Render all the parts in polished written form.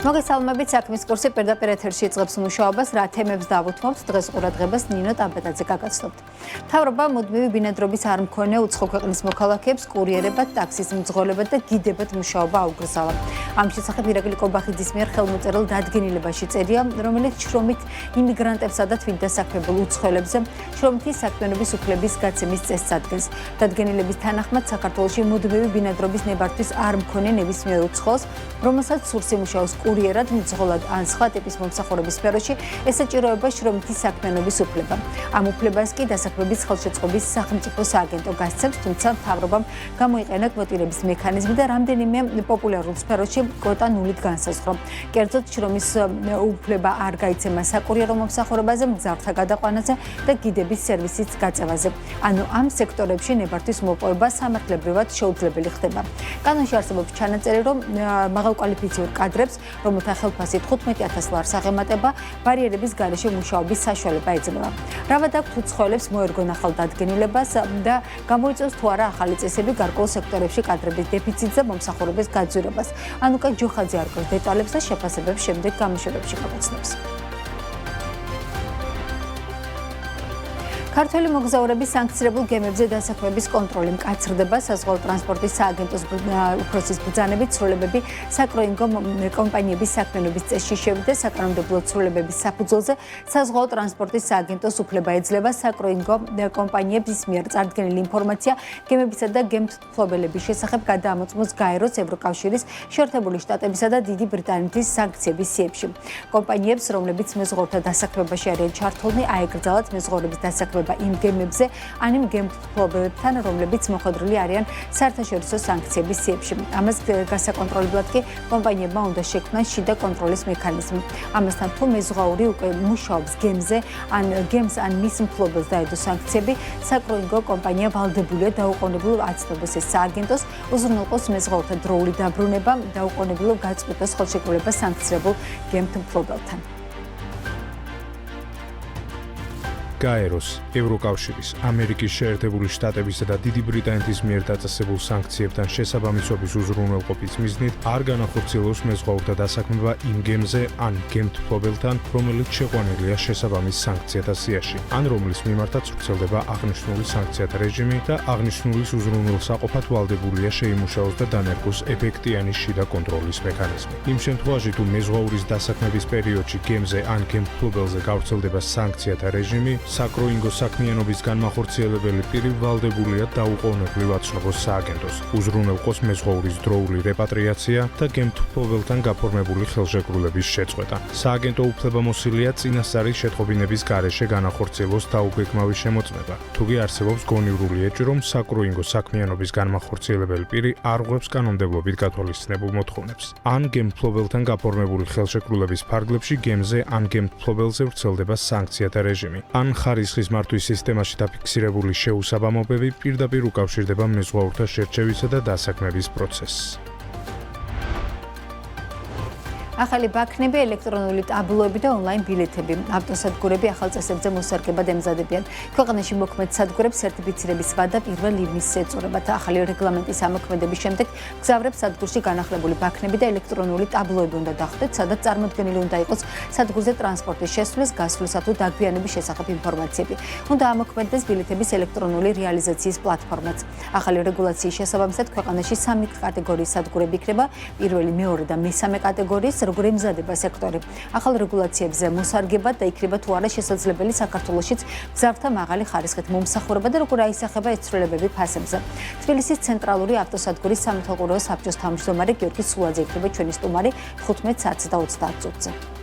მოგესალმებით, საქმის კურსი პირდაპირ ეთერში იწყებს მუშაობას, რა თემებს დავუთმობთ, დღეს ყურადღებას ნინო ტაბეტაძე გაგაცნობთ. მთავრობა მუდმივი ბინადრობის არ მქონე უცხო ქვეყნის მოქალაქეებს კურიერებად, ტაქსის მძღოლებად და გიდებად მუშაობა აუგრძალა. ამ შესახებ ირაკლი კობახიძის მიერ ხელმოწერილ დადგენილებაში წერია, რომელიც შრომით იმიგრანტებსა და თვითდასაქმებულ უცხოელებზე შრომითი საქმიანობის უფლების გაცემის წესს ადგენს. დადგენილების თანახმად საქართველოში მუდმივი ბინადრობის ნებართვის არ მქონე ნებისმიერ უცხოელს, რომელსაც სურს იმუშაოს კურიერად, მძღოლად ან სხვა ტიპის მომსახურების სფეროში ესაჭიროება შრომითი საქმიანობის უფლება. ამ უფლებას კი დასაქმების ხელშეწყობის სახელმწიფო სააგენტო გასცემს, თუმცა მთავრობამ გამოიყენა კვოტირების მექანიზმი და რამდენიმე პოპულარულ სფეროში კვოტა ნულით განსაზღვრო. კერძოდ, შრომის უფლება არ გაიცემა საკურიერო მომსახურებაზე, მგზავრთა გადაყვანაზე და გიდების სერვისის გაწევაზე. ანუ ამ სექტორებში ნებართვის მოპოვება სამართლებრივად შეუძლებელი ხდება. კანონში არსებობს ჩანაწერი, რომ მაღალკვალიფიციურ კადრებს, რომელთა ხელფასი 15,000 ლარს აღემატება, ბარიერების გარეშე მუშაობის საშუალება ეძლევა. რავად აქვთ უცხოელებს მოერგონ ახალ დადგენილებას და გამოიწვევს თუ არა ახალი წესები გარკვეულ სექტორებში კადრების დეფიციტს და მომსახურების გაძვირებას. ანუკა ჯოხაძე არკვევს დეტალებს და შეფასებებს შემდეგ გამოშვებებში გავაცნობს. ქართველი მოგზაურების სანქცირებულ გემებზე დასაქმების კონტროლი მკაცრდება. საზღვაო ტრანსპორტის სააგენტოს უფროსის ბრძანებით ცვლილებები საკროინგო კომპანიების საქმიანობის წესში შევიდა. საკანონმდებლო ცვლილებების საფუძველზე საზღვაო ტრანსპორტის სააგენტოს უფლება ეძლევა საკროინგო კომპანიების მიერ წარდგენილი ინფორმაცია გემებისა და გემთმფლობელების შესახებ გადაამოწმოს გაეროს, ევროკავშირის, შეერთებული შტატებისა და დიდი ბრიტანეთის სანქციების სიებში. კომპანიებს, რომლებიც მეზღვაურთა დასაქმებაში არიან ჩართულნი, აეკრძალათ მეზღვაურების დასაქმება იმ გემებზე, ან იმ გემთმფლობელებთან, რომლებიც მოხვედრილი არიან საერთაშორისო სანქციების სიებში. ამას გასაკონტროლებლად კი კომპანიებმა უნდა შექმნან შიდა კონტროლის მექანიზმი. ამასთან თუ მეზღვაური უკვე მუშაობს გემზე, ან გემს ან მის მფლობელს დაედო სანქციები, საკროინგო კომპანია ვალდებულია დაუყოვნებლივ აცნობს ეს სააგენტოს, უზრუნველყოს მეზღვაურთა დროული დაბრუნება, დაუყოვნებლივ გაწყვეტოს ხელშეკრულება სანქცირებულ გემთმფლობელთან. გაეროს, ევროკავშირის, ამერიკის შეერთებული შტატებისა და დიდი ბრიტანეთის მიერ დაწესებულ სანქციებთან შესაბამისობის უზრუნველყოფის მიზნით არ განახორციელოს მეზღვაურთა დასაქმება იმ გემზე ან გემთმფლობელთან, რომელიც შეყვანილია შესაბამის სანქციათა სიაში, ან რომლის მიმართაც ვრცელდება აღნიშნული სანქციათა რეჟიმი და აღნიშნულის უზრუნველსაყოფად ვალდებულია შეიმუშაოს და დანერგოს ეფექტიანი შიდა კონტროლის მექანიზმი. იმ შემთხვევაში, თუ მეზღვაურის დასაქმების პერიოდში გემზე ან გემთმფლობელზე გავრცელდება სანქციათა რეჟიმი, საკროინგო საქმიანობის განმახორციელებელი პირი ვალდებულია დაუყოვნებლივ აცნობს სააგენტოს, უზრუნველყოს მეზღვაურის დროული რეპატრიაცია და გემთმფლობელთან გაფორმებული ხელშეკრულების შეწყვეტა. სააგენტო უფლებამოსილია წინასწარი შეტყობინების გარეშე განახორციელოს დაუგეგმავი შემოწმება. თუ კი არსებობს გონივრული ეჭვი, რომ საკროინგო საქმიანობის განმახორციელებელი პირი არ ღვევს კანონმდებლობით გათვალისწინებულ მოთხოვნებს, ან გემთმფლობელთან გაფორმებული ხელშეკრულების ფარგლებში გემზე ან გემთმფლობელზე ვრცელდება სანქციათა რეჟიმი, ან ხარისხის მართვის სისტემაში დაფიქსირებული შეუსაბამობები პირდაპირ უკავშირდება მეზღვაურთა შერჩევისა და დასაქმების პროცესს. ახალი ბაქნები, ელექტრონული ტაბლოები და ონლაინ ბილეთები. ავტოსადგურები ახალ წესებზე მოსარგებად ემზადებიან. ქვეყანაში მოქმედ სადგურებს სერტიფიცირების ვადა 1 ივნისს ეწურებათ. ახალი რეგლამენტის ამოქმედების შემდეგ მგზავრებს სადგურში განახლებული ბაქნები და ელექტრონული ტაბლოები უნდა დახვდეთ, სადაც წარმოდგენილი უნდა იყოს სადგურზე ტრანსპორტის შესვლის, გასვლისა თუ დაგვიანების შესახებ ინფორმაციები. უნდა ამოქმედდეს ბილეთების ელექტრონული რეალიზაციის პლატფორმაც. ახალი რეგულაციის შესაბამისად ქვეყანაში 3 კატეგორიის სადგურები იქნება, პირველი, მეორე და მესამე კატეგორიის, როგორ ემზადება სექტორი. ახალ რეგულაციებზე მოსარგებად და იქნება თუ არა შესაძლებელი საქართველოშიც მგზავრთა მაღალი ხარისხით მომსახურება და როგორ აისახება ეს ცვლილებები ფასებზე. თბილისის ცენტრალური ავტოსადგურის სამეთვალყურეო საბჭოს თავმჯდომარე გიორგი სულაძე იქნება ჩვენი სტუმარი 15 საათს და 30 წუთზე.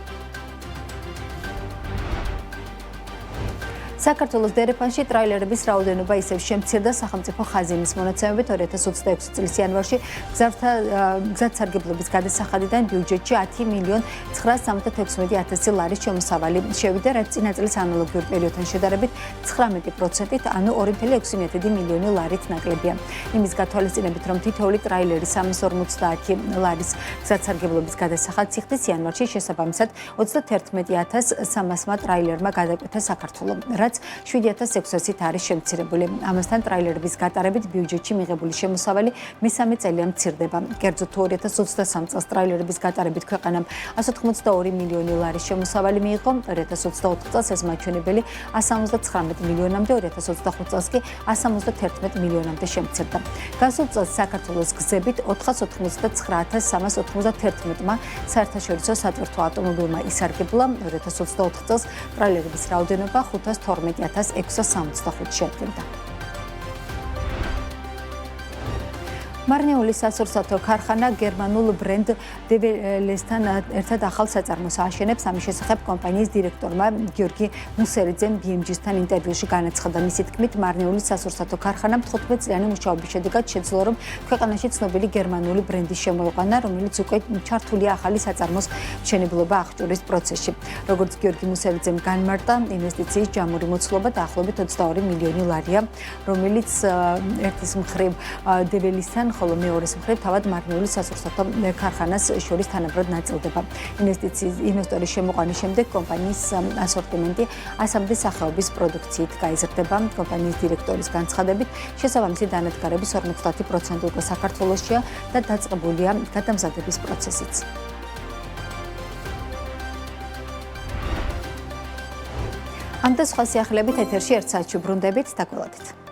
საქართველოს დერეფანში ტრაილერების რაოდენობა ისევ შემცირდა. სახელმწიფო ხაზინის მონაცემებით 2026 წლის იანვარში გზათსარგებლობის გადასახადიდან ბიუჯეტში 10,976,000 ლარის შემოსავალი შევიდა, რაც წინა წლის ანალოგიურ პერიოდთან შედარებით 19%-ით, ანუ 2,6 მილიონი ლარით ნაკლებია. იმის გათვალისწინებით, რომ თითოეული ტრაილერი 350 ლარის გზათსარგებლობის გადასახადს იხდის, იანვარში შესაბამისად 31,300 ტრაილერმა გადაკვეთა საქართველო, რაც რომელსაც 7600-ით არის შემცირებული. ამასთან ტრაილერების გატარებით ბიუჯეტში მიღებული შემოსავალი მესამე წელია მცირდება. კერძოდ 2023 წელს ტრაილერების გატარებით ქვეყანამ 182 მილიონი ლარის შემოსავალი მიიღო, 2024 წელს ეს მაჩვენებელი 179 მილიონამდე, 2025 წელს კი 171 მილიონამდე შემცირდა. გასულ წელს საქართველოს გზებით 499,391-მა საერთაშორისო სატვირთო ავტომობილმა ისარგებლა, 2024 წელს ტრაილერების რაოდენობა 512,665 შედგენდა. მარნეულის სასურსათო ქარხანა გერმანულ ბრენდ დეველესთან ერთად ახალ საწარმოს ააშენებს. ამის შესახებ კომპანიის დირექტორმა გიორგი მუსერიძემ BMG-სთან ინტერვიუში განაცხადა. მისი თქმით, მარნეულის სასურსათო ქარხანამ 15 წლიანი მუშაობის შედეგად შეძლო, რომ ქვეყანაში ცნობილი გერმანული ბრენდის შემოიყვანა, რომელიც უკვე ჩართულია ახალი საწარმოს მშენებლობა აღჭურის პროცესში. როგორც გიორგი მუსერიძემ განმარტა, ინვესტიციის ჯამური მოცულობა დაახლოებით 22 მილიონი ლარია, რომელიც ერთის მხრივ დეველისთან, ხოლო მეორეს მხრივ თავად მარნეულის სასურსათო ქარხანას შორის თანაბრად ნაწილდება. ინვესტორის შემოყვანის შემდეგ კომპანიის ასორტიმენტი 100-მდე სახეობის პროდუქციით გაიზრდება. კომპანიის დირექტორის განცხადებით, შესაბამისი დანადგარების 50% უკვე საქართველოშია და დაწყებულია გადამზადების პროცესიც. ამ და სხვა სიახლეებით ეთერში ერთ საათში ბრუნდებით, დაგველოდეთ.